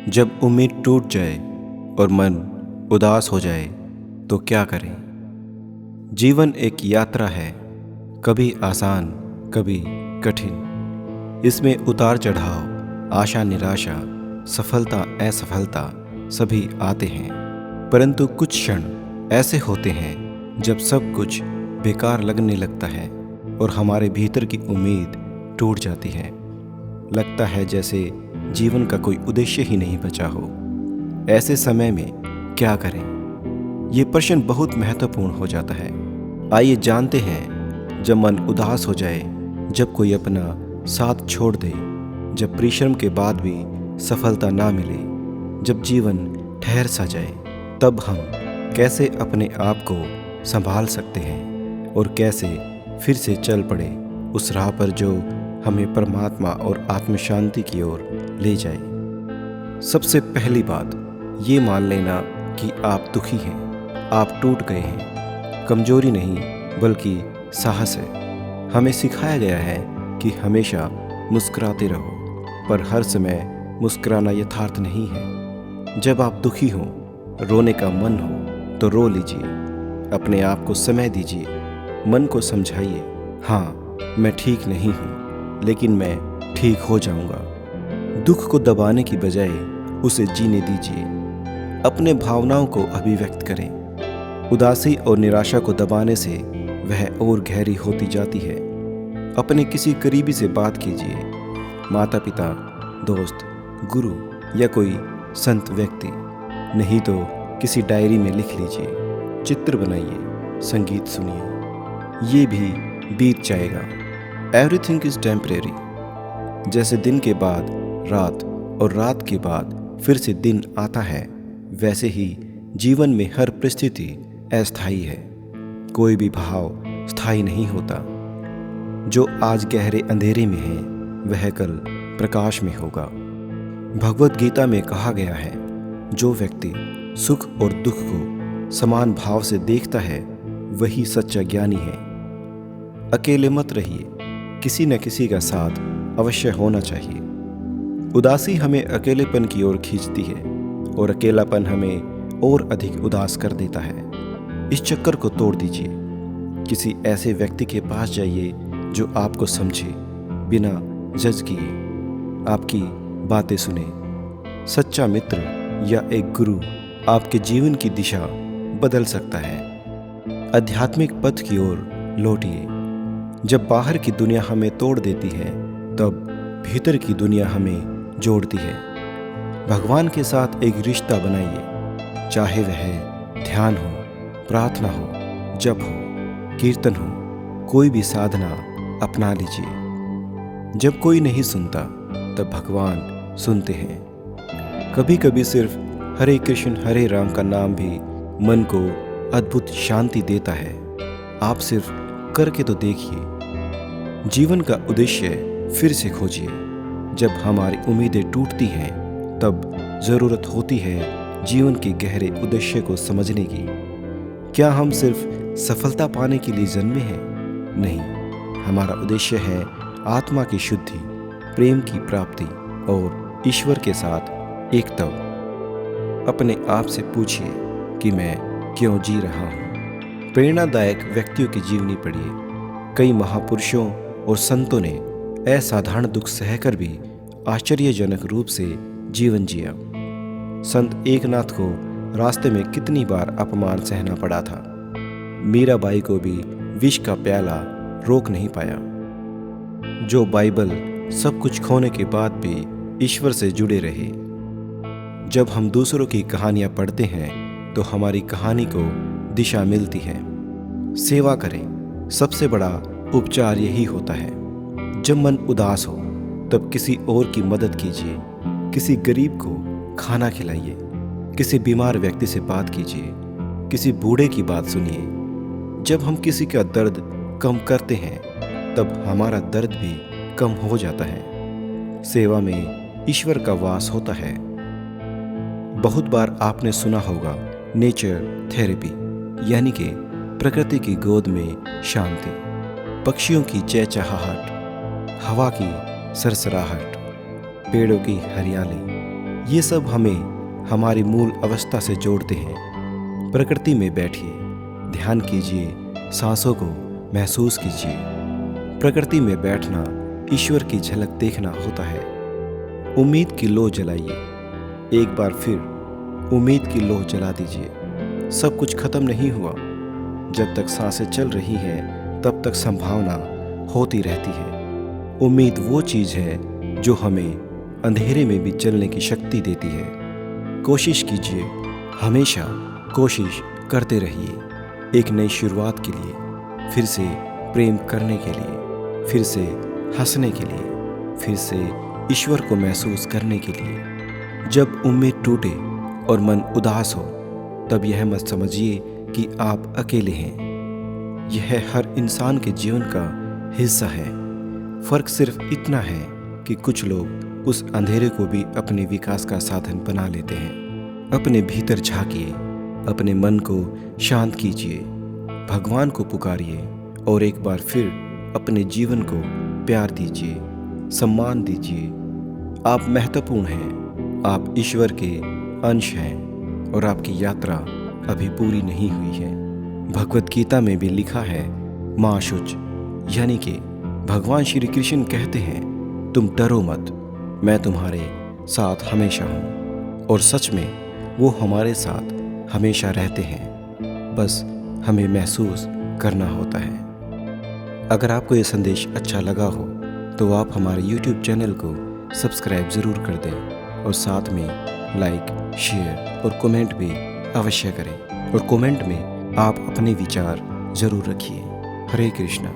जब उम्मीद टूट जाए और मन उदास हो जाए तो क्या करें। जीवन एक यात्रा है, कभी आसान कभी कठिन। इसमें उतार चढ़ाव, आशा निराशा, सफलता असफलता सभी आते हैं। परंतु कुछ क्षण ऐसे होते हैं जब सब कुछ बेकार लगने लगता है और हमारे भीतर की उम्मीद टूट जाती है। लगता है जैसे जीवन का कोई उद्देश्य ही नहीं बचा हो। ऐसे समय में क्या करें, ये प्रश्न बहुत महत्वपूर्ण हो जाता है। आइए जानते हैं, जब मन उदास हो जाए, जब कोई अपना साथ छोड़ दे, जब परिश्रम के बाद भी सफलता ना मिले, जब जीवन ठहर सा जाए, तब हम कैसे अपने आप को संभाल सकते हैं और कैसे फिर से चल पड़े उस राह पर जो हमें परमात्मा और आत्म शांति की ओर ले जाए। सबसे पहली बात ये मान लेना कि आप दुखी हैं, आप टूट गए हैं। कमजोरी नहीं बल्कि साहस है। हमें सिखाया गया है कि हमेशा मुस्कुराते रहो, पर हर समय मुस्कुराना यथार्थ नहीं है। जब आप दुखी हों, रोने का मन हो तो रो लीजिए, अपने आप को समय दीजिए, मन को समझाइए, हाँ मैं ठीक नहीं हूँ लेकिन मैं ठीक हो जाऊंगा। दुख को दबाने की बजाय उसे जीने दीजिए। अपने भावनाओं को अभिव्यक्त करें। उदासी और निराशा को दबाने से वह और गहरी होती जाती है। अपने किसी करीबी से बात कीजिए, माता पिता, दोस्त, गुरु या कोई संत व्यक्ति। नहीं तो किसी डायरी में लिख लीजिए, चित्र बनाइए, संगीत सुनिए। ये भी बीत जाएगा। Everything is temporary. जैसे दिन के बाद रात और रात के बाद फिर से दिन आता है, वैसे ही जीवन में हर परिस्थिति अस्थायी है। कोई भी भाव स्थायी नहीं होता। जो आज गहरे अंधेरे में है वह कल प्रकाश में होगा। भगवत गीता में कहा गया है, जो व्यक्ति सुख और दुख को समान भाव से देखता है वही सच्चा ज्ञानी है। अकेले मत रहिए, किसी न किसी का साथ अवश्य होना चाहिए। उदासी हमें अकेलेपन की ओर खींचती है और अकेलापन हमें और अधिक उदास कर देता है। इस चक्कर को तोड़ दीजिए। किसी ऐसे व्यक्ति के पास जाइए जो आपको समझे, बिना जज किए आपकी बातें सुने। सच्चा मित्र या एक गुरु आपके जीवन की दिशा बदल सकता है। आध्यात्मिक पथ की ओर लौटिए। जब बाहर की दुनिया हमें तोड़ देती है, तब भीतर की दुनिया हमें जोड़ती है। भगवान के साथ एक रिश्ता बनाइए, चाहे वह ध्यान हो, प्रार्थना हो, जप हो, कीर्तन हो, कोई भी साधना अपना लीजिए। जब कोई नहीं सुनता तब भगवान सुनते हैं। कभी कभी सिर्फ हरे कृष्ण हरे राम का नाम भी मन को अद्भुत शांति देता है। आप सिर्फ करके तो देखिए। जीवन का उद्देश्य फिर से खोजिए। जब हमारी उम्मीदें टूटती हैं, तब ज़रूरत होती है जीवन के गहरे उद्देश्य को समझने की। क्या हम सिर्फ सफलता पाने के लिए जन्मे हैं? नहीं, हमारा उद्देश्य है आत्मा की शुद्धि, प्रेम की प्राप्ति और ईश्वर के साथ एकता। अपने आप से पूछिए कि मैं क्यों जी रहा हूँ। प्रेरणादायक व्यक्तियों की जीवनी पढ़िए। कई महापुरुषों और संतों ने असाधारण दुख सहकर भी आश्चर्यजनक रूप से जीवन जिया। संत एकनाथ को रास्ते में कितनी बार अपमान सहना पड़ा था। मीराबाई को भी विष का प्याला रोक नहीं पाया। जो बाइबल सब कुछ खोने के बाद भी ईश्वर से जुड़े रहे। जब हम दूसरों की कहानियां पढ़ते हैं तो हमारी कहानी को दिशा मिलती है। सेवा करें, सबसे बड़ा उपचार यही होता है। जब मन उदास हो तब किसी और की मदद कीजिए। किसी गरीब को खाना खिलाइए, किसी बीमार व्यक्ति से बात कीजिए, किसी बूढ़े की बात सुनिए। जब हम किसी का दर्द कम करते हैं तब हमारा दर्द भी कम हो जाता है। सेवा में ईश्वर का वास होता है। बहुत बार आपने सुना होगा नेचर थेरेपी, यानी कि प्रकृति की गोद में शांति, पक्षियों की चहचहाहट, हवा की सरसराहट, पेड़ों की हरियाली, ये सब हमें हमारी मूल अवस्था से जोड़ते हैं। प्रकृति में बैठिए, ध्यान कीजिए, सांसों को महसूस कीजिए। प्रकृति में बैठना ईश्वर की झलक देखना होता है। उम्मीद की लौ जलाइए, एक बार फिर उम्मीद की लौ जला दीजिए। सब कुछ खत्म नहीं हुआ। जब तक सांसें चल रही हैं तब तक संभावना होती रहती है। उम्मीद वो चीज़ है जो हमें अंधेरे में भी चलने की शक्ति देती है। कोशिश कीजिए, हमेशा कोशिश करते रहिए, एक नई शुरुआत के लिए, फिर से प्रेम करने के लिए, फिर से हंसने के लिए, फिर से ईश्वर को महसूस करने के लिए। जब उम्मीद टूटे और मन उदास हो तब यह मत समझिए कि आप अकेले हैं। यह हर इंसान के जीवन का हिस्सा है। फर्क सिर्फ इतना है कि कुछ लोग उस अंधेरे को भी अपने विकास का साधन बना लेते हैं। अपने भीतर झांकिए, अपने मन को शांत कीजिए, भगवान को पुकारिए और एक बार फिर अपने जीवन को प्यार दीजिए, सम्मान दीजिए। आप महत्वपूर्ण हैं, आप ईश्वर के अंश हैं और आपकी यात्रा अभी पूरी नहीं हुई है। भगवत गीता में भी लिखा है, माँ शुच, यानी कि भगवान श्री कृष्ण कहते हैं, तुम डरो मत, मैं तुम्हारे साथ हमेशा हूँ। और सच में वो हमारे साथ हमेशा रहते हैं, बस हमें महसूस करना होता है। अगर आपको ये संदेश अच्छा लगा हो तो आप हमारे YouTube चैनल को सब्सक्राइब ज़रूर कर दें और साथ में लाइक, शेयर और कमेंट भी अवश्य करें। और कमेंट में आप अपने विचार ज़रूर रखिए। हरे कृष्णा।